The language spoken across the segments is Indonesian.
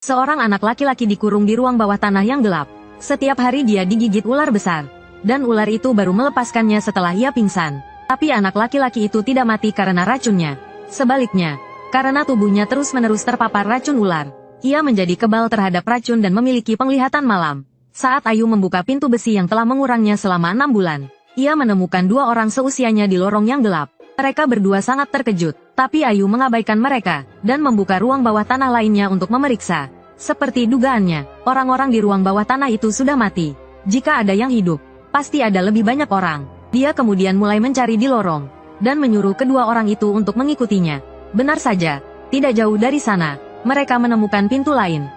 Seorang anak laki-laki dikurung di ruang bawah tanah yang gelap. Setiap hari dia digigit ular besar. Dan ular itu baru melepaskannya setelah ia pingsan. Tapi anak laki-laki itu tidak mati karena racunnya. Sebaliknya, karena tubuhnya terus-menerus terpapar racun ular, ia menjadi kebal terhadap racun dan memiliki penglihatan malam. Saat Ayu membuka pintu besi yang telah mengurangnya selama 6 bulan, ia menemukan 2 orang seusianya di lorong yang gelap. Mereka berdua sangat terkejut, tapi Ayu mengabaikan mereka, dan membuka ruang bawah tanah lainnya untuk memeriksa. Seperti dugaannya, orang-orang di ruang bawah tanah itu sudah mati. Jika ada yang hidup, pasti ada lebih banyak orang. Dia kemudian mulai mencari di lorong, dan menyuruh kedua orang itu untuk mengikutinya. Benar saja, tidak jauh dari sana, mereka menemukan pintu lain.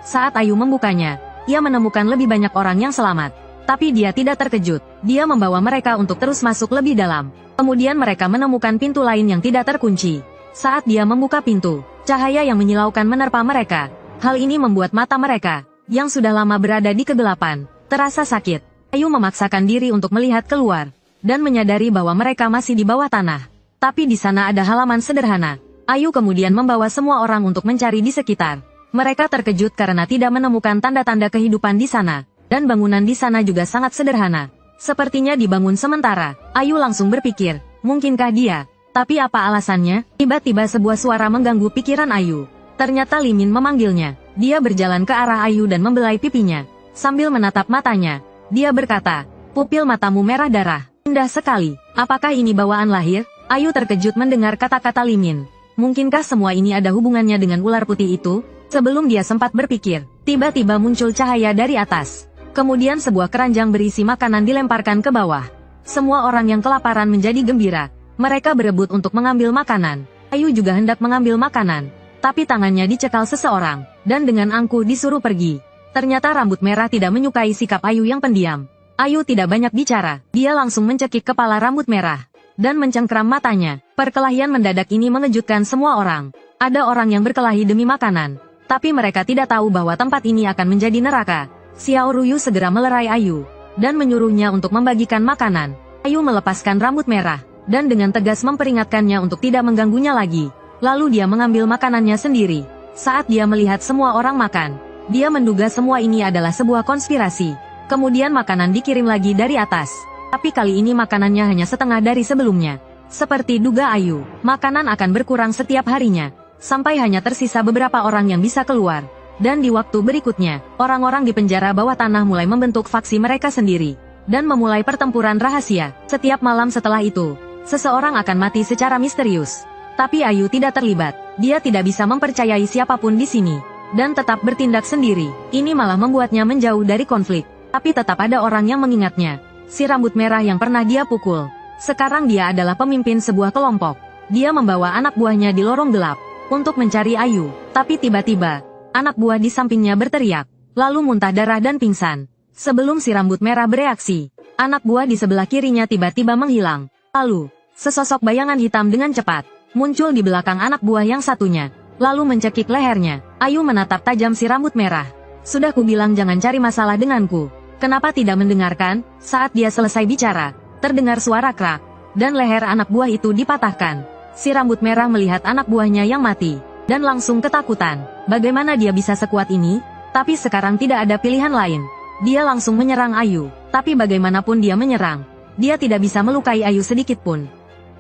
Saat Ayu membukanya, ia menemukan lebih banyak orang yang selamat. Tapi dia tidak terkejut, dia membawa mereka untuk terus masuk lebih dalam. Kemudian mereka menemukan pintu lain yang tidak terkunci. Saat dia membuka pintu, cahaya yang menyilaukan menerpa mereka. Hal ini membuat mata mereka, yang sudah lama berada di kegelapan, terasa sakit. Ayu memaksakan diri untuk melihat keluar, dan menyadari bahwa mereka masih di bawah tanah. Tapi di sana ada halaman sederhana. Ayu kemudian membawa semua orang untuk mencari di sekitar. Mereka terkejut karena tidak menemukan tanda-tanda kehidupan di sana, dan bangunan di sana juga sangat sederhana. Sepertinya dibangun sementara. Ayu langsung berpikir, mungkinkah dia? Tapi apa alasannya? Tiba-tiba sebuah suara mengganggu pikiran Ayu. Ternyata Limin memanggilnya. Dia berjalan ke arah Ayu dan membelai pipinya. Sambil menatap matanya, dia berkata, "Pupil matamu merah darah. Indah sekali. Apakah ini bawaan lahir?" Ayu terkejut mendengar kata-kata Limin. Mungkinkah semua ini ada hubungannya dengan ular putih itu? Sebelum dia sempat berpikir, tiba-tiba muncul cahaya dari atas. Kemudian sebuah keranjang berisi makanan dilemparkan ke bawah. Semua orang yang kelaparan menjadi gembira. Mereka berebut untuk mengambil makanan. Ayu juga hendak mengambil makanan. Tapi tangannya dicekal seseorang, dan dengan angkuh disuruh pergi. Ternyata rambut merah tidak menyukai sikap Ayu yang pendiam. Ayu tidak banyak bicara, dia langsung mencekik kepala rambut merah, dan mencengkram matanya. Perkelahian mendadak ini mengejutkan semua orang. Ada orang yang berkelahi demi makanan. Tapi mereka tidak tahu bahwa tempat ini akan menjadi neraka. Xiao Ruyu segera melerai Ayu, dan menyuruhnya untuk membagikan makanan. Ayu melepaskan rambut merah, dan dengan tegas memperingatkannya untuk tidak mengganggunya lagi. Lalu dia mengambil makanannya sendiri. Saat dia melihat semua orang makan, dia menduga semua ini adalah sebuah konspirasi. Kemudian makanan dikirim lagi dari atas. Tapi kali ini makanannya hanya setengah dari sebelumnya. Seperti duga Ayu, makanan akan berkurang setiap harinya, sampai hanya tersisa beberapa orang yang bisa keluar. Dan di waktu berikutnya, orang-orang di penjara bawah tanah mulai membentuk faksi mereka sendiri, dan memulai pertempuran rahasia. Setiap malam setelah itu, seseorang akan mati secara misterius. Tapi Ayu tidak terlibat, dia tidak bisa mempercayai siapapun di sini, dan tetap bertindak sendiri. Ini malah membuatnya menjauh dari konflik. Tapi tetap ada orang yang mengingatnya, si rambut merah yang pernah dia pukul. Sekarang dia adalah pemimpin sebuah kelompok. Dia membawa anak buahnya di lorong gelap untuk mencari Ayu. Tapi tiba-tiba, anak buah di sampingnya berteriak, lalu muntah darah dan pingsan. Sebelum si rambut merah bereaksi, anak buah di sebelah kirinya tiba-tiba menghilang. Lalu, sesosok bayangan hitam dengan cepat muncul di belakang anak buah yang satunya, lalu mencekik lehernya. Ayu menatap tajam si rambut merah. Sudah kubilang jangan cari masalah denganku. Kenapa tidak mendengarkan? Saat dia selesai bicara, terdengar suara krak, dan leher anak buah itu dipatahkan. Si rambut merah melihat anak buahnya yang mati, dan langsung ketakutan. Bagaimana dia bisa sekuat ini? Tapi sekarang tidak ada pilihan lain. Dia langsung menyerang Ayu. Tapi bagaimanapun dia menyerang, dia tidak bisa melukai Ayu sedikit pun.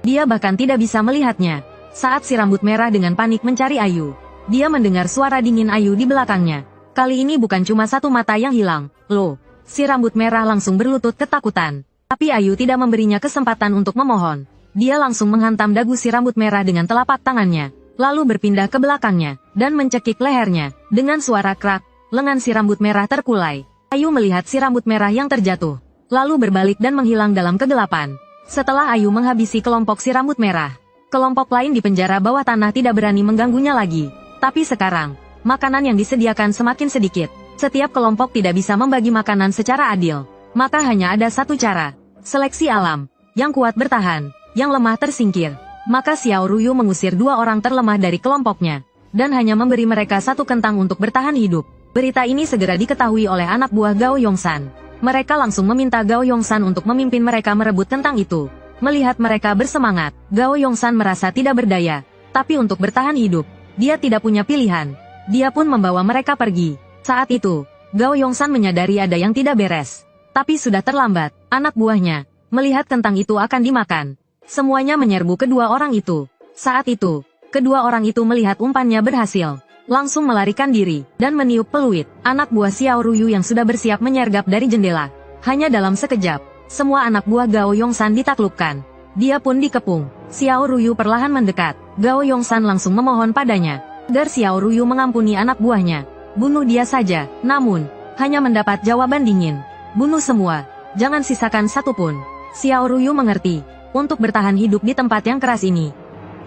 Dia bahkan tidak bisa melihatnya. Saat si rambut merah dengan panik mencari Ayu, dia mendengar suara dingin Ayu di belakangnya. Kali ini bukan cuma satu mata yang hilang. Loh, si rambut merah langsung berlutut ketakutan. Tapi Ayu tidak memberinya kesempatan untuk memohon. Dia langsung menghantam dagu si rambut merah dengan telapak tangannya, lalu berpindah ke belakangnya, dan mencekik lehernya. Dengan suara krak, lengan si rambut merah terkulai. Ayu melihat si rambut merah yang terjatuh, lalu berbalik dan menghilang dalam kegelapan. Setelah Ayu menghabisi kelompok si rambut merah, kelompok lain di penjara bawah tanah tidak berani mengganggunya lagi. Tapi sekarang, makanan yang disediakan semakin sedikit. Setiap kelompok tidak bisa membagi makanan secara adil. Maka hanya ada satu cara, seleksi alam. Yang kuat bertahan, yang lemah tersingkir. Maka Xiao Ruyu mengusir 2 orang terlemah dari kelompoknya, dan hanya memberi mereka 1 kentang untuk bertahan hidup. Berita ini segera diketahui oleh anak buah Gao Yongsan. Mereka langsung meminta Gao Yongsan untuk memimpin mereka merebut kentang itu. Melihat mereka bersemangat, Gao Yongsan merasa tidak berdaya. Tapi untuk bertahan hidup, dia tidak punya pilihan. Dia pun membawa mereka pergi. Saat itu, Gao Yongsan menyadari ada yang tidak beres. Tapi sudah terlambat. Anak buahnya melihat kentang itu akan dimakan. Semuanya menyerbu kedua orang itu. Saat itu, kedua orang itu melihat umpannya berhasil. Langsung melarikan diri, dan meniup peluit. Anak buah Xiao Ruyu yang sudah bersiap menyergap dari jendela. Hanya dalam sekejap, semua anak buah Gao Yongsan ditaklukkan. Dia pun dikepung. Xiao Ruyu perlahan mendekat. Gao Yongsan langsung memohon padanya, agar Xiao Ruyu mengampuni anak buahnya. Bunuh dia saja, namun, hanya mendapat jawaban dingin. Bunuh semua, jangan sisakan satupun. Xiao Ruyu mengerti, untuk bertahan hidup di tempat yang keras ini,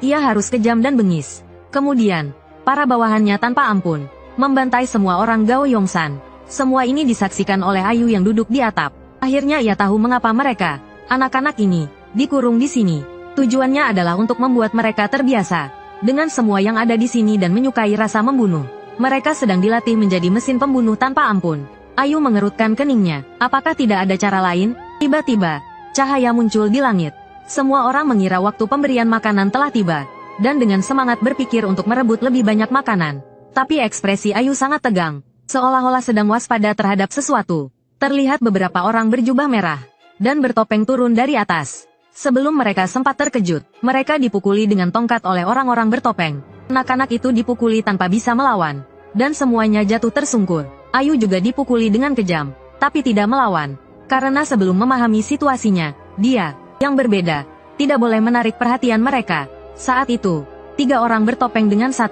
ia harus kejam dan bengis. Kemudian, para bawahannya tanpa ampun membantai semua orang Gao Yongsan. Semua ini disaksikan oleh Ayu yang duduk di atap. Akhirnya ia tahu mengapa mereka, anak-anak ini, dikurung di sini. Tujuannya adalah untuk membuat mereka terbiasa dengan semua yang ada di sini dan menyukai rasa membunuh. Mereka sedang dilatih menjadi mesin pembunuh tanpa ampun. Ayu mengerutkan keningnya. Apakah tidak ada cara lain? Tiba-tiba, cahaya muncul di langit. Semua orang mengira waktu pemberian makanan telah tiba, dan dengan semangat berpikir untuk merebut lebih banyak makanan. Tapi ekspresi Ayu sangat tegang, seolah-olah sedang waspada terhadap sesuatu. Terlihat beberapa orang berjubah merah dan bertopeng turun dari atas. Sebelum mereka sempat terkejut, mereka dipukuli dengan tongkat oleh orang-orang bertopeng. Anak-anak itu dipukuli tanpa bisa melawan, dan semuanya jatuh tersungkur. Ayu juga dipukuli dengan kejam, tapi tidak melawan, karena sebelum memahami situasinya, dia yang berbeda, tidak boleh menarik perhatian mereka. Saat itu, 3 orang bertopeng dengan 1,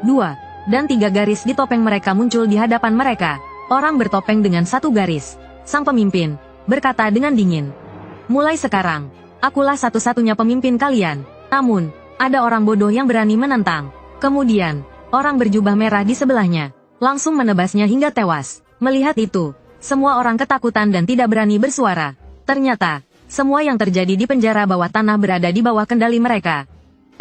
2, dan 3 garis di topeng mereka muncul di hadapan mereka. Orang bertopeng dengan 1 garis, sang pemimpin, berkata dengan dingin. Mulai sekarang, akulah satu-satunya pemimpin kalian. Namun, ada orang bodoh yang berani menentang. Kemudian, orang berjubah merah di sebelahnya, langsung menebasnya hingga tewas. Melihat itu, semua orang ketakutan dan tidak berani bersuara. Ternyata, semua yang terjadi di penjara bawah tanah berada di bawah kendali mereka.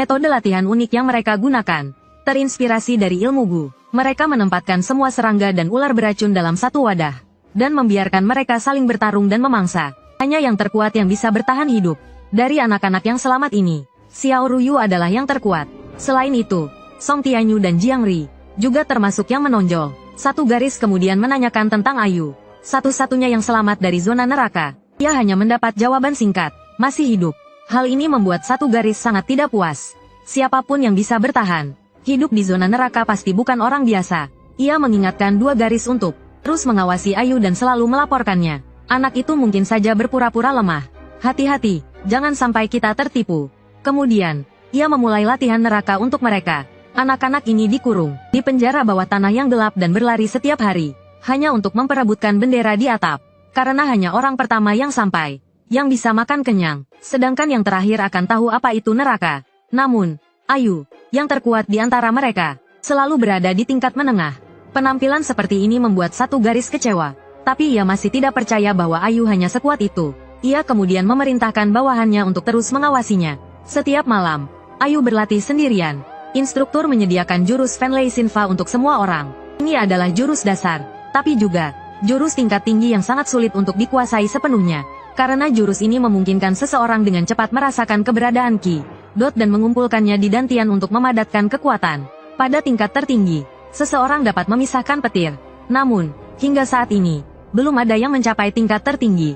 Metode latihan unik yang mereka gunakan terinspirasi dari ilmu Gu. Mereka menempatkan semua serangga dan ular beracun dalam satu wadah, dan membiarkan mereka saling bertarung dan memangsa. Hanya yang terkuat yang bisa bertahan hidup. Dari anak-anak yang selamat ini, Xiao Ruyu adalah yang terkuat. Selain itu, Song Tianyu dan Jiang Ri juga termasuk yang menonjol. 1 garis kemudian menanyakan tentang Ayu, satu-satunya yang selamat dari zona neraka. Ia hanya mendapat jawaban singkat, masih hidup. Hal ini membuat 1 garis sangat tidak puas. Siapapun yang bisa bertahan hidup di zona neraka pasti bukan orang biasa. Ia mengingatkan 2 garis untuk terus mengawasi Ayu dan selalu melaporkannya. Anak itu mungkin saja berpura-pura lemah. Hati-hati, jangan sampai kita tertipu. Kemudian, ia memulai latihan neraka untuk mereka. Anak-anak ini dikurung di penjara bawah tanah yang gelap dan berlari setiap hari, hanya untuk memperebutkan bendera di atap. Karena hanya orang pertama yang sampai, yang bisa makan kenyang, sedangkan yang terakhir akan tahu apa itu neraka. Namun, Ayu, yang terkuat di antara mereka, selalu berada di tingkat menengah. Penampilan seperti ini membuat 1 garis kecewa, tapi ia masih tidak percaya bahwa Ayu hanya sekuat itu. Ia kemudian memerintahkan bawahannya untuk terus mengawasinya. Setiap malam, Ayu berlatih sendirian. Instruktur menyediakan jurus Fanlei Sinfa untuk semua orang. Ini adalah jurus dasar, tapi juga jurus tingkat tinggi yang sangat sulit untuk dikuasai sepenuhnya. Karena jurus ini memungkinkan seseorang dengan cepat merasakan keberadaan Ki Dot dan mengumpulkannya di dantian untuk memadatkan kekuatan. Pada tingkat tertinggi, seseorang dapat memisahkan petir. Namun, hingga saat ini, belum ada yang mencapai tingkat tertinggi.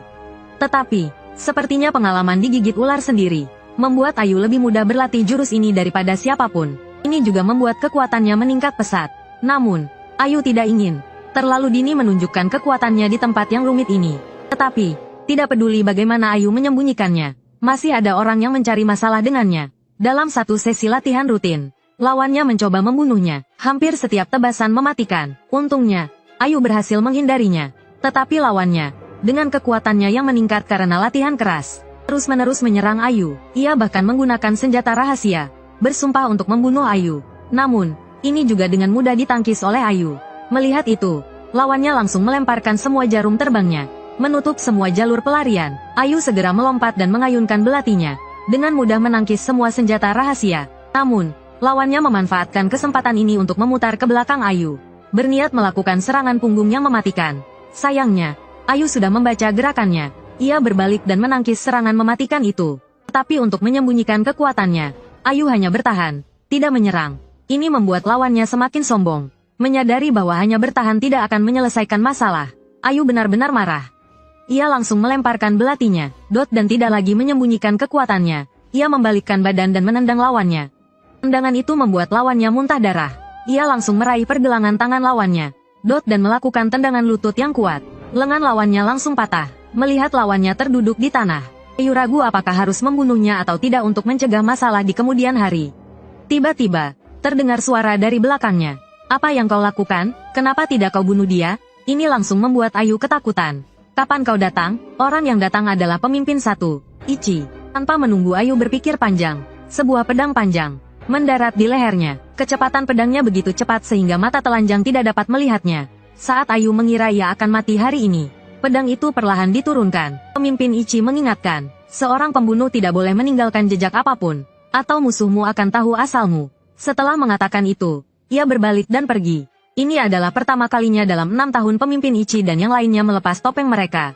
Tetapi, sepertinya pengalaman digigit ular sendiri membuat Ayu lebih mudah berlatih jurus ini daripada siapapun. Ini juga membuat kekuatannya meningkat pesat. Namun, Ayu tidak ingin terlalu dini menunjukkan kekuatannya di tempat yang rumit ini. Tetapi, tidak peduli bagaimana Ayu menyembunyikannya, masih ada orang yang mencari masalah dengannya. Dalam satu sesi latihan rutin, lawannya mencoba membunuhnya. Hampir setiap tebasan mematikan. Untungnya, Ayu berhasil menghindarinya. Tetapi lawannya, dengan kekuatannya yang meningkat karena latihan keras, terus-menerus menyerang Ayu. Ia bahkan menggunakan senjata rahasia, bersumpah untuk membunuh Ayu. Namun, ini juga dengan mudah ditangkis oleh Ayu. Melihat itu, lawannya langsung melemparkan semua jarum terbangnya, menutup semua jalur pelarian. Ayu segera melompat dan mengayunkan belatinya, dengan mudah menangkis semua senjata rahasia. Namun, lawannya memanfaatkan kesempatan ini untuk memutar ke belakang Ayu, berniat melakukan serangan punggung yang mematikan. Sayangnya, Ayu sudah membaca gerakannya. Ia berbalik dan menangkis serangan mematikan itu. Tetapi untuk menyembunyikan kekuatannya, Ayu hanya bertahan, tidak menyerang. Ini membuat lawannya semakin sombong. Menyadari bahwa hanya bertahan tidak akan menyelesaikan masalah, Ayu benar-benar marah. Ia langsung melemparkan belatinya, dan tidak lagi menyembunyikan kekuatannya. Ia membalikkan badan dan menendang lawannya. Tendangan itu membuat lawannya muntah darah. Ia langsung meraih pergelangan tangan lawannya, dan melakukan tendangan lutut yang kuat. Lengan lawannya langsung patah. Melihat lawannya terduduk di tanah, Ayu ragu apakah harus membunuhnya atau tidak untuk mencegah masalah di kemudian hari. Tiba-tiba, terdengar suara dari belakangnya. Apa yang kau lakukan? Kenapa tidak kau bunuh dia? Ini langsung membuat Ayu ketakutan. Kapan kau datang? Orang yang datang adalah pemimpin 1, Ichi. Tanpa menunggu Ayu berpikir panjang, sebuah pedang panjang mendarat di lehernya. Kecepatan pedangnya begitu cepat sehingga mata telanjang tidak dapat melihatnya. Saat Ayu mengira ia akan mati hari ini, pedang itu perlahan diturunkan. Pemimpin Ichi mengingatkan, seorang pembunuh tidak boleh meninggalkan jejak apapun, atau musuhmu akan tahu asalmu. Setelah mengatakan itu, ia berbalik dan pergi. Ini adalah pertama kalinya dalam 6 tahun pemimpin Ichi dan yang lainnya melepas topeng mereka.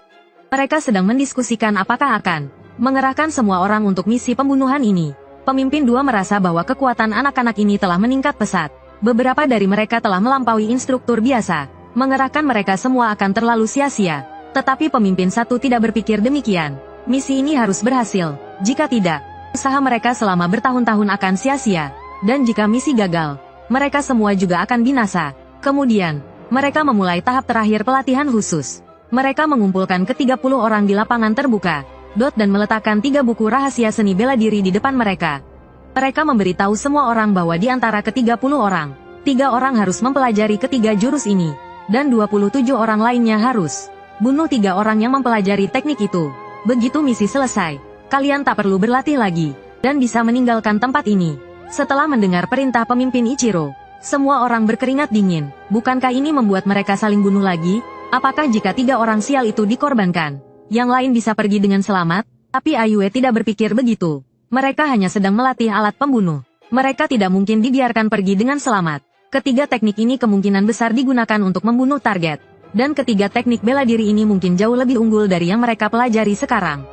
Mereka sedang mendiskusikan apakah akan mengerahkan semua orang untuk misi pembunuhan ini. Pemimpin 2 merasa bahwa kekuatan anak-anak ini telah meningkat pesat. Beberapa dari mereka telah melampaui instruktur biasa. Mengerahkan mereka semua akan terlalu sia-sia. Tetapi pemimpin 1 tidak berpikir demikian. Misi ini harus berhasil. Jika tidak, usaha mereka selama bertahun-tahun akan sia-sia. Dan jika misi gagal, mereka semua juga akan binasa. Kemudian, mereka memulai tahap terakhir pelatihan khusus. Mereka mengumpulkan ke-30 orang di lapangan terbuka, dan meletakkan 3 buku rahasia seni bela diri di depan mereka. Mereka memberitahu semua orang bahwa di antara ke-30 orang, 3 orang harus mempelajari ketiga jurus ini, dan 27 orang lainnya harus bunuh 3 orang yang mempelajari teknik itu. Begitu misi selesai, kalian tak perlu berlatih lagi, dan bisa meninggalkan tempat ini. Setelah mendengar perintah pemimpin Ichiro, semua orang berkeringat dingin. Bukankah ini membuat mereka saling bunuh lagi? Apakah jika 3 orang sial itu dikorbankan, yang lain bisa pergi dengan selamat? Tapi Ayue tidak berpikir begitu. Mereka hanya sedang melatih alat pembunuh. Mereka tidak mungkin dibiarkan pergi dengan selamat. Ketiga teknik ini kemungkinan besar digunakan untuk membunuh target. Dan ketiga teknik bela diri ini mungkin jauh lebih unggul dari yang mereka pelajari sekarang.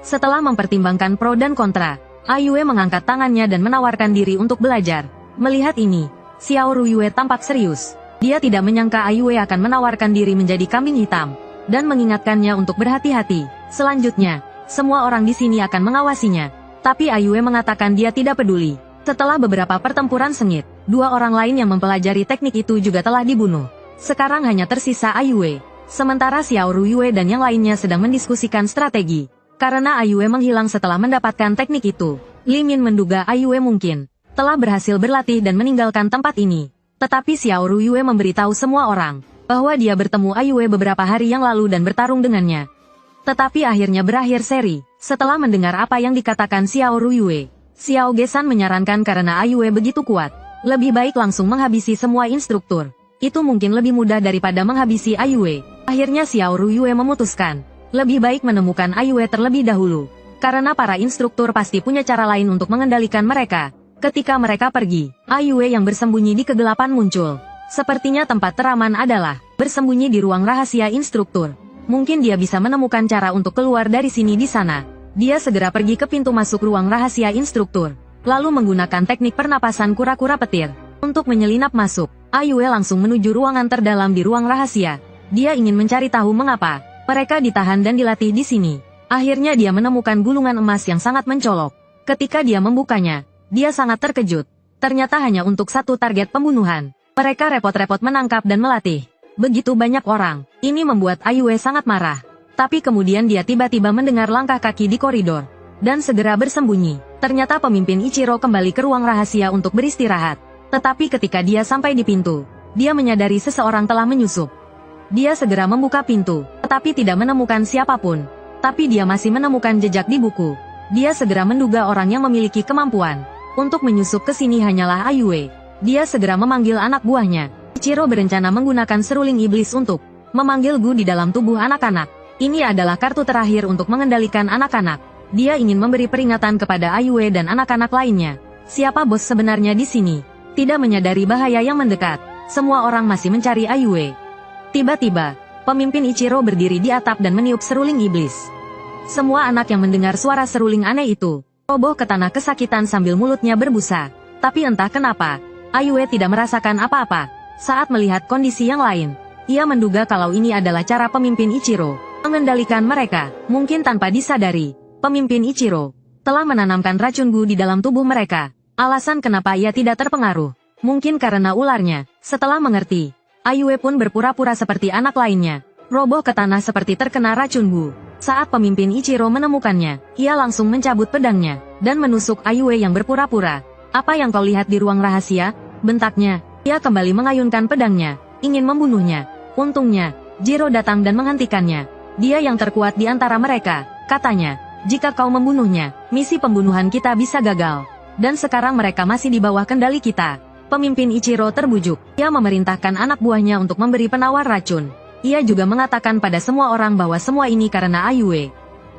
Setelah mempertimbangkan pro dan kontra, Ayue mengangkat tangannya dan menawarkan diri untuk belajar. Melihat ini, Xiao Ruyue tampak serius. Dia tidak menyangka Ayue akan menawarkan diri menjadi kambing hitam, dan mengingatkannya untuk berhati-hati. Selanjutnya, semua orang di sini akan mengawasinya. Tapi Ayue mengatakan dia tidak peduli. Setelah beberapa pertempuran sengit, 2 orang lain yang mempelajari teknik itu juga telah dibunuh. Sekarang hanya tersisa Ayue. Sementara Xiao Ruyue dan yang lainnya sedang mendiskusikan strategi. Karena Ayue menghilang setelah mendapatkan teknik itu, Li Min menduga Ayue mungkin telah berhasil berlatih dan meninggalkan tempat ini. Tetapi Xiao Ruyue memberitahu semua orang bahwa dia bertemu Ayue beberapa hari yang lalu dan bertarung dengannya. Tetapi akhirnya berakhir seri. Setelah mendengar apa yang dikatakan Xiao Ruyue, Xiao Gesan menyarankan karena Ayue begitu kuat, lebih baik langsung menghabisi semua instruktur. Itu mungkin lebih mudah daripada menghabisi Ayue. Akhirnya Xiao Ruyue memutuskan lebih baik menemukan Ayue terlebih dahulu. Karena para instruktur pasti punya cara lain untuk mengendalikan mereka. Ketika mereka pergi, Ayue yang bersembunyi di kegelapan muncul. Sepertinya tempat teraman adalah bersembunyi di ruang rahasia instruktur. Mungkin dia bisa menemukan cara untuk keluar dari sini di sana. Dia segera pergi ke pintu masuk ruang rahasia instruktur, lalu menggunakan teknik pernapasan kura-kura petir untuk menyelinap masuk. Ayue langsung menuju ruangan terdalam di ruang rahasia. Dia ingin mencari tahu mengapa mereka ditahan dan dilatih di sini. Akhirnya dia menemukan gulungan emas yang sangat mencolok. Ketika dia membukanya, dia sangat terkejut. Ternyata hanya untuk 1 target pembunuhan. Mereka repot-repot menangkap dan melatih begitu banyak orang. Ini membuat Ayue sangat marah. Tapi kemudian dia tiba-tiba mendengar langkah kaki di koridor dan segera bersembunyi. Ternyata pemimpin Ichiro kembali ke ruang rahasia untuk beristirahat. Tetapi ketika dia sampai di pintu, dia menyadari seseorang telah menyusup. Dia segera membuka pintu, tetapi tidak menemukan siapapun. Tapi dia masih menemukan jejak di buku. Dia segera menduga orang yang memiliki kemampuan untuk menyusup ke sini hanyalah Ayue. Dia segera memanggil anak buahnya. Ichiro berencana menggunakan seruling iblis untuk memanggil Gu di dalam tubuh anak-anak. Ini adalah kartu terakhir untuk mengendalikan anak-anak. Dia ingin memberi peringatan kepada Ayue dan anak-anak lainnya. Siapa bos sebenarnya di sini? Tidak menyadari bahaya yang mendekat. Semua orang masih mencari Ayue. Tiba-tiba, pemimpin Ichiro berdiri di atap dan meniup seruling iblis. Semua anak yang mendengar suara seruling aneh itu roboh ke tanah kesakitan sambil mulutnya berbusa. Tapi entah kenapa, Ayue tidak merasakan apa-apa. Saat melihat kondisi yang lain, ia menduga kalau ini adalah cara pemimpin Ichiro mengendalikan mereka. Mungkin tanpa disadari, pemimpin Ichiro telah menanamkan racun Gu di dalam tubuh mereka. Alasan kenapa ia tidak terpengaruh, mungkin karena ularnya. Setelah mengerti, Ayue pun berpura-pura seperti anak lainnya, roboh ke tanah seperti terkena racun Gu. Saat pemimpin Ichiro menemukannya, ia langsung mencabut pedangnya, dan menusuk Ayue yang berpura-pura. "Apa yang kau lihat di ruang rahasia?" bentaknya. Ia kembali mengayunkan pedangnya, ingin membunuhnya. Untungnya, Jiro datang dan menghentikannya. "Dia yang terkuat di antara mereka," katanya. "Jika kau membunuhnya, misi pembunuhan kita bisa gagal. Dan sekarang mereka masih di bawah kendali kita." Pemimpin Ichiro terbujuk. Ia memerintahkan anak buahnya untuk memberi penawar racun. Ia juga mengatakan pada semua orang bahwa semua ini karena Ayue.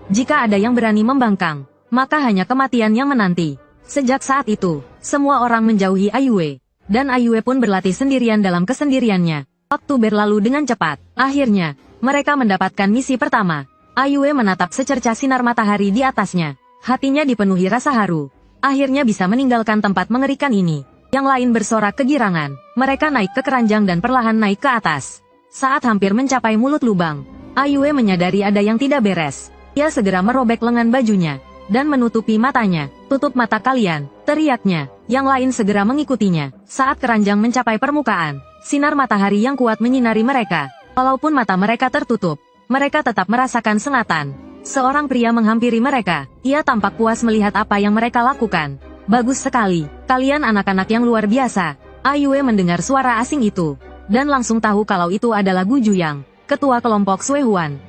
Jika ada yang berani membangkang, maka hanya kematian yang menanti. Sejak saat itu, semua orang menjauhi Ayue. Dan Ayue pun berlatih sendirian dalam kesendiriannya. Waktu berlalu dengan cepat. Akhirnya, mereka mendapatkan misi pertama. Ayue menatap secercah sinar matahari di atasnya. Hatinya dipenuhi rasa haru. Akhirnya bisa meninggalkan tempat mengerikan ini. Yang lain bersorak kegirangan. Mereka naik ke keranjang dan perlahan naik ke atas. Saat hampir mencapai mulut lubang, Ayue menyadari ada yang tidak beres. Ia segera merobek lengan bajunya dan menutupi matanya. "Tutup mata kalian!" teriaknya. Yang lain segera mengikutinya. Saat keranjang mencapai permukaan, sinar matahari yang kuat menyinari mereka. Walaupun mata mereka tertutup, mereka tetap merasakan sengatan. Seorang pria menghampiri mereka. Ia tampak puas melihat apa yang mereka lakukan. "Bagus sekali, kalian anak-anak yang luar biasa." Ayue mendengar suara asing itu dan langsung tahu kalau itu adalah Gu Juyang, ketua kelompok Suehuan.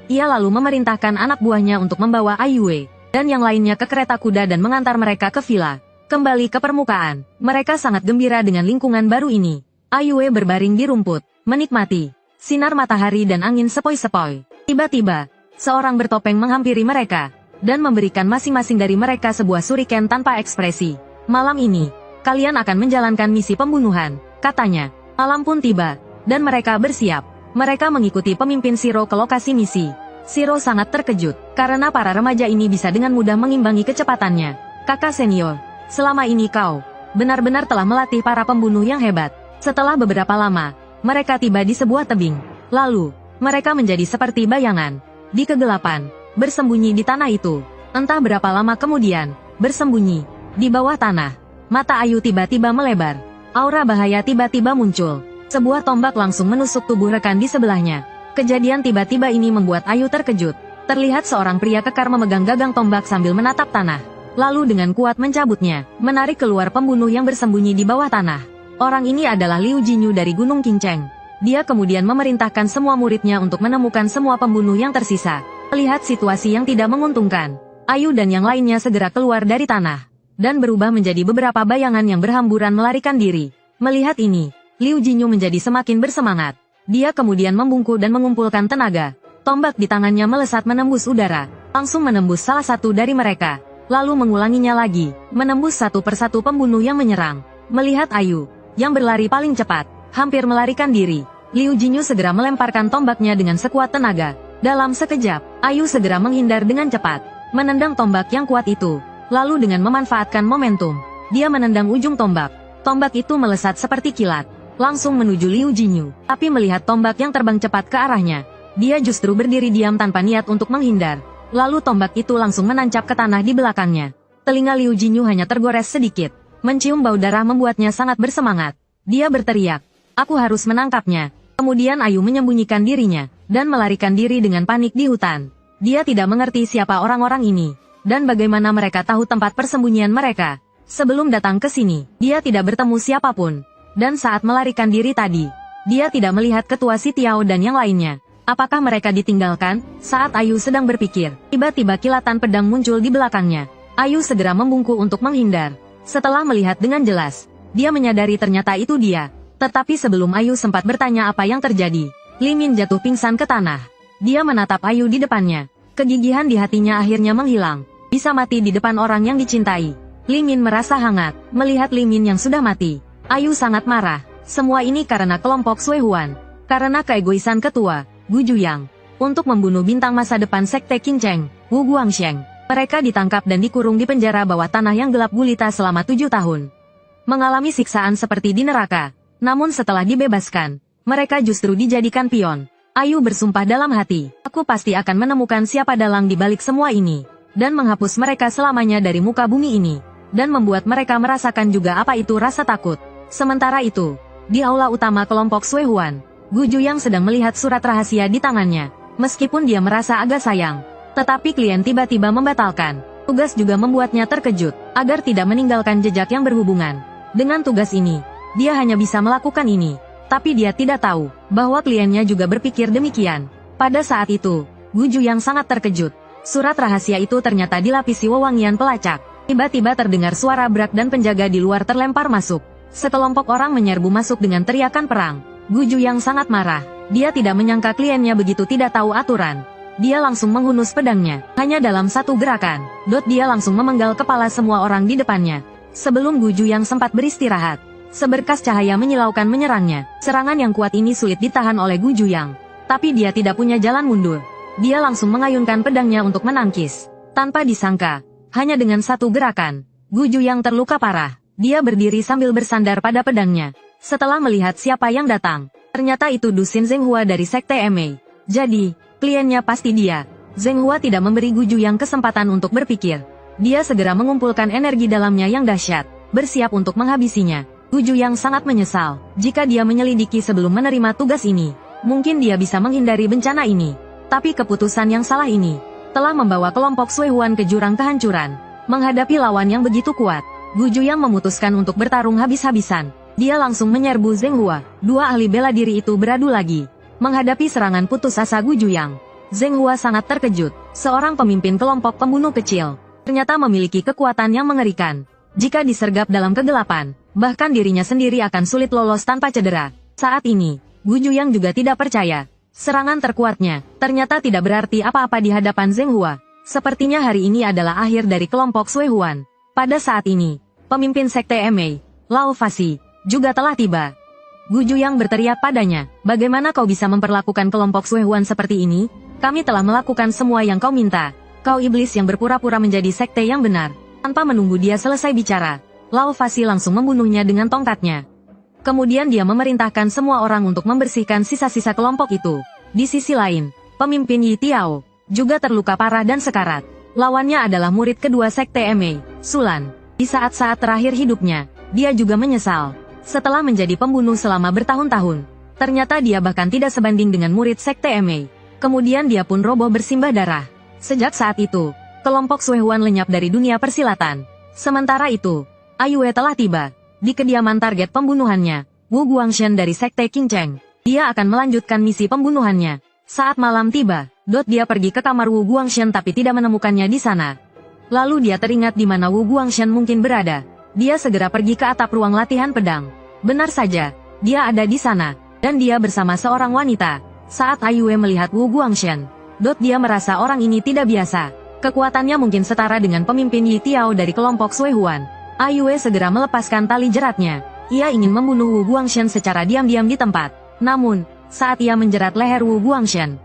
Ia lalu memerintahkan anak buahnya untuk membawa Ayue dan yang lainnya ke kereta kuda dan mengantar mereka ke villa. Kembali ke permukaan, mereka sangat gembira dengan lingkungan baru ini. Ayue berbaring di rumput, menikmati sinar matahari dan angin sepoi-sepoi. Tiba-tiba, seorang bertopeng menghampiri mereka dan memberikan masing-masing dari mereka sebuah shuriken tanpa ekspresi. "Malam ini, kalian akan menjalankan misi pembunuhan," katanya. Malam pun tiba, dan mereka bersiap. Mereka mengikuti pemimpin Shiro ke lokasi misi. Shiro sangat terkejut, karena para remaja ini bisa dengan mudah mengimbangi kecepatannya. "Kakak senior, selama ini kau benar-benar telah melatih para pembunuh yang hebat." Setelah beberapa lama, mereka tiba di sebuah tebing. Lalu, mereka menjadi seperti bayangan. Di kegelapan, bersembunyi di tanah itu. Entah berapa lama kemudian, bersembunyi di bawah tanah. Mata Ayu tiba-tiba melebar. Aura bahaya tiba-tiba muncul. Sebuah tombak langsung menusuk tubuh rekan di sebelahnya. Kejadian tiba-tiba ini membuat Ayu terkejut. Terlihat seorang pria kekar memegang gagang tombak sambil menatap tanah. Lalu dengan kuat mencabutnya, menarik keluar pembunuh yang bersembunyi di bawah tanah. Orang ini adalah Liu Jinyu dari Gunung Kinceng. Dia kemudian memerintahkan semua muridnya untuk menemukan semua pembunuh yang tersisa. Melihat situasi yang tidak menguntungkan, Ayu dan yang lainnya segera keluar dari tanah dan berubah menjadi beberapa bayangan yang berhamburan melarikan diri. Melihat ini, Liu Jinyu menjadi semakin bersemangat. Dia kemudian membungkuk dan mengumpulkan tenaga. Tombak di tangannya melesat menembus udara, langsung menembus salah satu dari mereka, lalu mengulanginya lagi, menembus satu persatu pembunuh yang menyerang. Melihat Ayu, yang berlari paling cepat, hampir melarikan diri, Liu Jinyu segera melemparkan tombaknya dengan sekuat tenaga. Dalam sekejap, Ayu segera menghindar dengan cepat, menendang tombak yang kuat itu. Lalu dengan memanfaatkan momentum, dia menendang ujung tombak. Tombak itu melesat seperti kilat, langsung menuju Liu Jinyu. Tapi melihat tombak yang terbang cepat ke arahnya, dia justru berdiri diam tanpa niat untuk menghindar. Lalu tombak itu langsung menancap ke tanah di belakangnya. Telinga Liu Jinyu hanya tergores sedikit. Mencium bau darah membuatnya sangat bersemangat. Dia berteriak, "Aku harus menangkapnya." Kemudian Ayu menyembunyikan dirinya dan melarikan diri dengan panik di hutan. Dia tidak mengerti siapa orang-orang ini dan bagaimana mereka tahu tempat persembunyian mereka. Sebelum datang ke sini, dia tidak bertemu siapapun. Dan saat melarikan diri tadi, dia tidak melihat ketua Sitiao dan yang lainnya. Apakah mereka ditinggalkan? Saat Ayu sedang berpikir, tiba-tiba kilatan pedang muncul di belakangnya. Ayu segera membungkuk untuk menghindar. Setelah melihat dengan jelas, dia menyadari ternyata itu dia. Tetapi sebelum Ayu sempat bertanya apa yang terjadi, Li Min jatuh pingsan ke tanah. Dia menatap Ayu di depannya. Kegigihan di hatinya akhirnya menghilang. Bisa mati di depan orang yang dicintai. Li Min merasa hangat, melihat Li Min yang sudah mati. Ayu sangat marah. Semua ini karena kelompok Suehuan. Karena keegoisan ketua, Gu Juyang. Untuk membunuh bintang masa depan Sekte Qingcheng, Wu Guangsheng. Mereka ditangkap dan dikurung di penjara bawah tanah yang gelap gulita selama 7 tahun. Mengalami siksaan seperti di neraka. Namun setelah dibebaskan, mereka justru dijadikan pion. Ayu bersumpah dalam hati, aku pasti akan menemukan siapa dalang di balik semua ini, dan menghapus mereka selamanya dari muka bumi ini, dan membuat mereka merasakan juga apa itu rasa takut. Sementara itu, di aula utama kelompok Suehuan, Gu Juyang sedang melihat surat rahasia di tangannya. Meskipun dia merasa agak sayang, tetapi klien tiba-tiba membatalkan. Tugas juga membuatnya terkejut, agar tidak meninggalkan jejak yang berhubungan. Dengan tugas ini, dia hanya bisa melakukan ini. Tapi dia tidak tahu, bahwa kliennya juga berpikir demikian. Pada saat itu, Gu Juyang sangat terkejut. Surat rahasia itu ternyata dilapisi wewangian pelacak. Tiba-tiba terdengar suara brak dan penjaga di luar terlempar masuk. Sekelompok orang menyerbu masuk dengan teriakan perang. Gu Juyang sangat marah. Dia tidak menyangka kliennya begitu tidak tahu aturan. Dia langsung menghunus pedangnya. Hanya dalam satu gerakan, dia langsung memenggal kepala semua orang di depannya. Sebelum Gu Juyang sempat beristirahat, seberkas cahaya menyilaukan menyerangnya. Serangan yang kuat ini sulit ditahan oleh Gu Juyang. Tapi dia tidak punya jalan mundur. Dia langsung mengayunkan pedangnya untuk menangkis. Tanpa disangka, hanya dengan satu gerakan, Gu Juyang terluka parah. Dia berdiri sambil bersandar pada pedangnya. Setelah melihat siapa yang datang, ternyata itu Dusin Zhenghua dari Sekte Emei. Jadi, kliennya pasti dia. Zhenghua tidak memberi Gu Juyang kesempatan untuk berpikir. Dia segera mengumpulkan energi dalamnya yang dahsyat, bersiap untuk menghabisinya. Gu Juyang sangat menyesal, jika dia menyelidiki sebelum menerima tugas ini. Mungkin dia bisa menghindari bencana ini. Tapi keputusan yang salah ini, telah membawa kelompok Suehuan ke jurang kehancuran. Menghadapi lawan yang begitu kuat, Gu Juyang memutuskan untuk bertarung habis-habisan. Dia langsung menyerbu Zhenghua. Dua ahli bela diri itu beradu lagi. Menghadapi serangan putus asa Gu Juyang, Zhenghua sangat terkejut. Seorang pemimpin kelompok pembunuh kecil, ternyata memiliki kekuatan yang mengerikan. Jika disergap dalam kegelapan, bahkan dirinya sendiri akan sulit lolos tanpa cedera. Saat ini, Gu Juyang juga tidak percaya. Serangan terkuatnya, ternyata tidak berarti apa-apa di hadapan Zhenghua. Sepertinya hari ini adalah akhir dari kelompok Suehuan. Pada saat ini, pemimpin Sekte Emei, Lao Fasi, juga telah tiba. Gu Juyang berteriak padanya, bagaimana kau bisa memperlakukan kelompok Suehuan seperti ini? Kami telah melakukan semua yang kau minta. Kau iblis yang berpura-pura menjadi sekte yang benar. Tanpa menunggu dia selesai bicara, Lao Fasi langsung membunuhnya dengan tongkatnya. Kemudian dia memerintahkan semua orang untuk membersihkan sisa-sisa kelompok itu. Di sisi lain, pemimpin Yi Tiao juga terluka parah dan sekarat. Lawannya adalah murid kedua Sekte Emei, Sulan. Di saat-saat terakhir hidupnya, dia juga menyesal. Setelah menjadi pembunuh selama bertahun-tahun, ternyata dia bahkan tidak sebanding dengan murid Sekte Emei. Kemudian dia pun roboh bersimbah darah. Sejak saat itu, kelompok Suehuan lenyap dari dunia persilatan. Sementara itu, Aiyue telah tiba. Di kediaman target pembunuhannya, Wu Guangshen dari Sekte Qingcheng. Dia akan melanjutkan misi pembunuhannya. Saat malam tiba, dia pergi ke kamar Wu Guangshen tapi tidak menemukannya di sana. Lalu dia teringat di mana Wu Guangshen mungkin berada. Dia segera pergi ke atap ruang latihan pedang. Benar saja, dia ada di sana, dan dia bersama seorang wanita. Saat Aiyue melihat Wu Guangshen, dia merasa orang ini tidak biasa. Kekuatannya mungkin setara dengan pemimpin Yi Tiao dari kelompok Suehuan. Aiyue segera melepaskan tali jeratnya. Ia ingin membunuh Wu Guangshen secara diam-diam di tempat. Namun, saat ia menjerat leher Wu Guangshen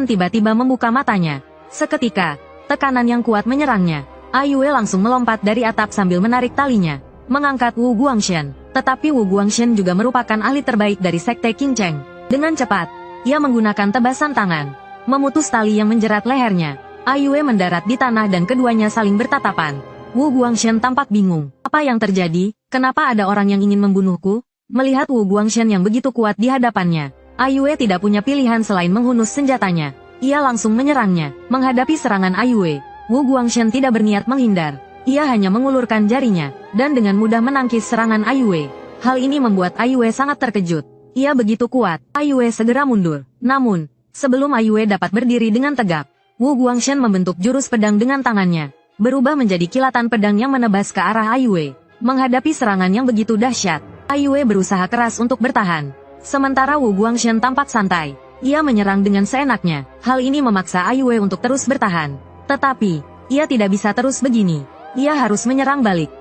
tiba-tiba membuka matanya. Seketika, tekanan yang kuat menyerangnya. Aiyue langsung melompat dari atap sambil menarik talinya, mengangkat Wu Guangshen. Tetapi Wu Guangshen juga merupakan ahli terbaik dari Sekte Qingcheng. Dengan cepat, ia menggunakan tebasan tangan, memutus tali yang menjerat lehernya. Aiyue mendarat di tanah dan keduanya saling bertatapan. Wu Guangshen tampak bingung. Apa yang terjadi? Kenapa ada orang yang ingin membunuhku? Melihat Wu Guangshen yang begitu kuat di hadapannya, Aiyue tidak punya pilihan selain menghunus senjatanya. Ia langsung menyerangnya. Menghadapi serangan Aiyue, Wu Guangshen tidak berniat menghindar. Ia hanya mengulurkan jarinya, dan dengan mudah menangkis serangan Aiyue. Hal ini membuat Aiyue sangat terkejut. Ia begitu kuat. Aiyue segera mundur. Namun, sebelum Aiyue dapat berdiri dengan tegap, Wu Guangshen membentuk jurus pedang dengan tangannya, berubah menjadi kilatan pedang yang menebas ke arah Aiyue. Menghadapi serangan yang begitu dahsyat, Aiyue berusaha keras untuk bertahan. Sementara Wu Guangshen tampak santai. Ia menyerang dengan seenaknya. Hal ini memaksa Aiyue untuk terus bertahan. Tetapi, ia tidak bisa terus begini. Ia harus menyerang balik.